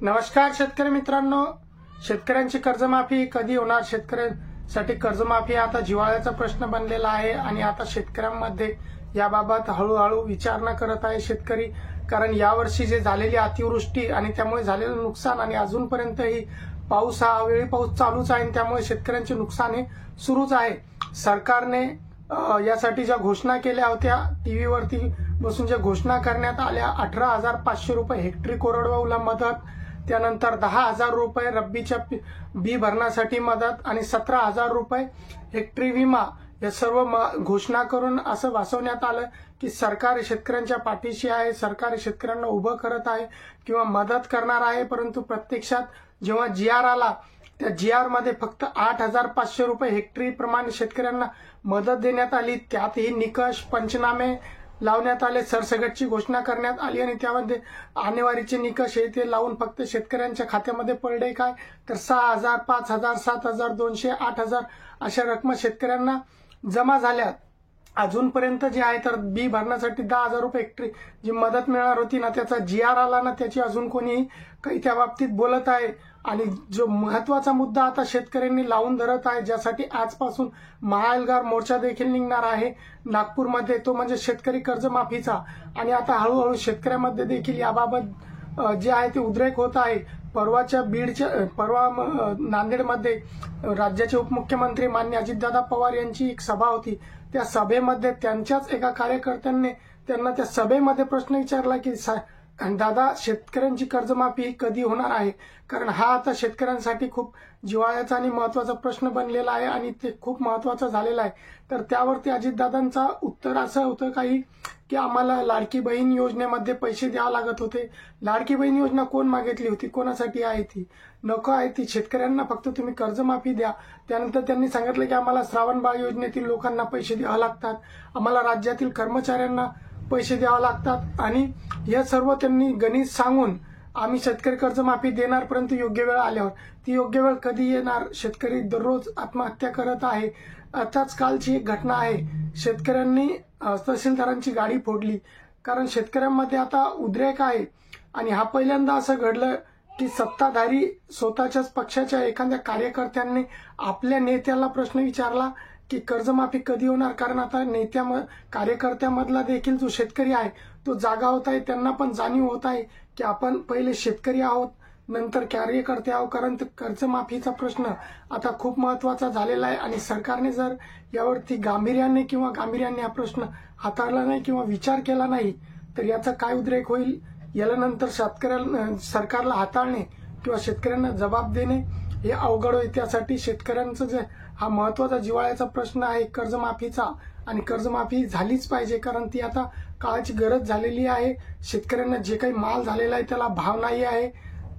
नमस्कार शेतकरी मित्रांनो, शेतकऱ्यांची कर्जमाफी कधी होणार? शेतकऱ्यांसाठी कर्जमाफी आता जिव्हाळ्याचा प्रश्न बनलेला आहे आणि आता शेतकऱ्यांमध्ये याबाबत हळूहळू विचारणा करत आहे शेतकरी. कारण यावर्षी जे झालेली अतिवृष्टी आणि त्यामुळे झालेलं नुकसान आणि अजूनपर्यंतही पाऊस हा अवेळी पाऊस चालूच आहे, त्यामुळे शेतकऱ्यांचे नुकसान हे सुरूच आहे. सरकारने यासाठी ज्या घोषणा केल्या होत्या, टीव्हीवरती बसून ज्या घोषणा करण्यात आल्या, 18,500 रुपये हेक्टरी कोरडवाहूला मदत, त्यानंतर 10,000 रुपये रब्बीच्या बी भरण्यासाठी मदत आणि 17,000 रुपये हेक्टरी विमा, या सर्व घोषणा करून असं भासवण्यात आलं की सरकार शेतकऱ्यांच्या पाठीशी आहे, सरकार शेतकऱ्यांना उभं करत आहे किंवा मदत करणार आहे. परंतु प्रत्यक्षात जेव्हा GR आला, त्या GR मध्ये फक्त 8,500 रुपये हेक्टरी प्रमाणे शेतकऱ्यांना मदत देण्यात आली. त्यातही निकष पंचनामे लावण्यात आले, सरसकटची घोषणा करण्यात आली आणि त्यामध्ये आणेवारीचे निकष हे ते लावून फक्त शेतकऱ्यांच्या खात्यामध्ये पडले काय तर 6,000, 5,000, 7,200, 8,000 अशा रकमा शेतकऱ्यांना जमा झाल्या. अजूनपर्यंत जे आहे तर बी भरण्यासाठी 10,000 रुपये हेक्टरी जी मदत मिळणार होती ना, त्याचा GR आला ना, त्याची अजून कोणी काही त्या बाबतीत बोलत आहे. आणि जो महत्वाचा मुद्दा आता शेतकऱ्यांनी लावून धरत आहे, ज्यासाठी आजपासून महाएल्गार मोर्चा देखील निघणार आहे नागपूरमध्ये, तो म्हणजे शेतकरी कर्जमाफीचा. आणि आता हळूहळू शेतकऱ्यांमध्ये देखील याबाबत जे आहे ते उद्रेक होत आहे. परवा नांदेडमध्ये राज्याचे उपमुख्यमंत्री माननीय अजितदादा पवार यांची एक सभा होती. त्या सभेमध्ये त्यांच्याच एका कार्यकर्त्यांनी त्यांना त्या सभेमध्ये प्रश्न विचारला की दादा, शेतकऱ्यांची कर्जमाफी कधी होणार आहे? कारण हा आता शेतकऱ्यांसाठी खूप जिव्हाळ्याचा आणि महत्वाचा प्रश्न बनलेला आहे आणि ते खूप महत्वाचा झालेला आहे. तर त्यावरती अजितदादांचा उत्तर असं होतं काही की आम्हाला लाडकी बहीण योजनेमध्ये पैसे द्यावे लागत होते. लाडकी बहीण योजना कोण मागितली होती? कोणासाठी आहे ती? नको आहे ती. शेतकऱ्यांना फक्त तुम्ही कर्जमाफी द्या. त्यानंतर त्यांनी सांगितलं की आम्हाला श्रावणबाळ योजनेतील लोकांना पैसे द्यावे लागतात, आम्हाला राज्यातील कर्मचाऱ्यांना पैसे द्यावे लागतात आणि हे सर्व त्यांनी गणित सांगून आम्ही शेतकरी कर्जमाफी देणार, परंतु योग्य वेळ आल्यावर. ती योग्य वेळ कधी येणार? शेतकरी दररोज आत्महत्या करत आहे. आताच कालची एक घटना आहे, शेतकऱ्यांनी तहसीलदारांची गाडी फोडली. कारण शेतकऱ्यांमध्ये आता उद्रेक आहे आणि हा पहिल्यांदा असं घडलं की सत्ताधारी स्वतःच्याच पक्षाच्या एखाद्या कार्यकर्त्यांनी आपल्या नेत्याला प्रश्न विचारला की कर्जमाफी कधी होणार. कारण आता कार्यकर्त्यामधला देखील जो शेतकरी आहे तो जागा होत आहे, त्यांना पण जाणीव होत आहे की आपण पहिले शेतकरी आहोत, नंतर कार्यकर्ते आहोत. कारण कर्जमाफीचा प्रश्न आता खूप महत्वाचा झालेला आहे आणि सरकारने जर यावरती गांभीर्याने हा प्रश्न हाताळला नाही किंवा विचार केला नाही तर याचा काय उद्रेक होईल, याला नंतर सरकारला हाताळणे किंवा शेतकऱ्यांना जबाब देणे हे अवघड होईल. त्यासाठी शेतकऱ्यांचं जे हा महत्वाचा जिव्हाळ्याचा प्रश्न आहे कर्जमाफीचा, आणि कर्जमाफी झालीच पाहिजे कारण ती आता काळाची गरज झालेली आहे. शेतकऱ्यांना जे काही माल झालेला आहे त्याला भाव नाही आहे.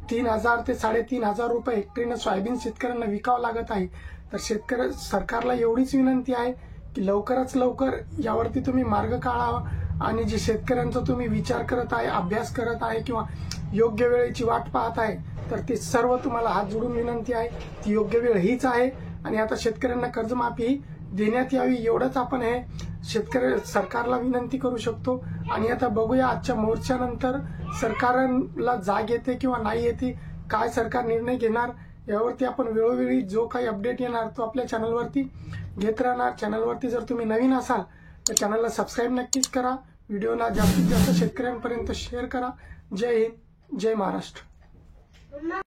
3,000 ते 3,500 रुपये हेक्टरीनं सोयाबीन शेतकऱ्यांना विकावं लागत आहे. तर सरकारला एवढीच विनंती आहे की लवकरात लवकर यावरती तुम्ही मार्ग काढावा आणि जे शेतकऱ्यांचा तुम्ही विचार करत आहे, अभ्यास करत आहे किंवा योग्य वेळेची वाट पाहत आहे, तर ते सर्व तुम्हाला हात जोडून विनंती आहे. ती योग्य वेळ हीच आहे आणि आता शेतकऱ्यांना कर्जमाफी देण्यात यावी, एवढंच आपण हे सरकारला विनंती करू शकतो. आणि आता बघूया आजच्या मोर्चानंतर सरकारला जाग येते किंवा नाही येते, काय सरकार निर्णय घेणार यावरती आपण वेळोवेळी जो काही अपडेट येणार तो आपल्या चॅनलवरती घेत राहणार. चॅनलवरती जर तुम्ही नवीन असाल तर चॅनलला सबस्क्राईब नक्कीच करा, व्हिडिओला जास्तीत जास्त शेतकऱ्यांपर्यंत शेअर करा. जय हिंद, जय महाराष्ट्र.